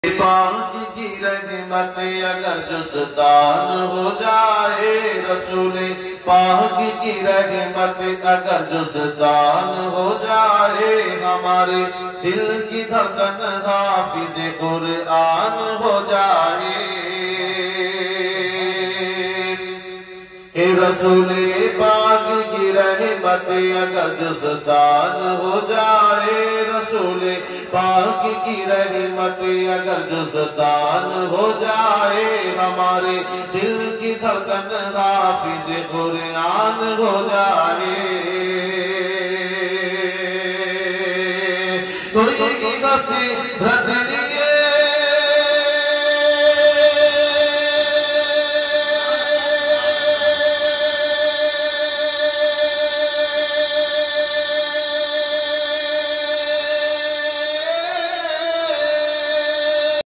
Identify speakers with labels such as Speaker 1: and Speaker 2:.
Speaker 1: پاک کی رحمت اگر جزدان ہو جائے، رسول پاک کی رحمت اگر جزدان ہو جائے، ہمارے دل کی دھڑکن حافظ قرآن ہو جائے۔ کہ رسول پاک کی رحمت اگر جزدان ہو جائے، رسول پاک کی رحمت اگر جزدان ہو جائے، ہمارے دل کی دھڑکن حافظ قرآن ہو جائے۔ کوئی کسی رد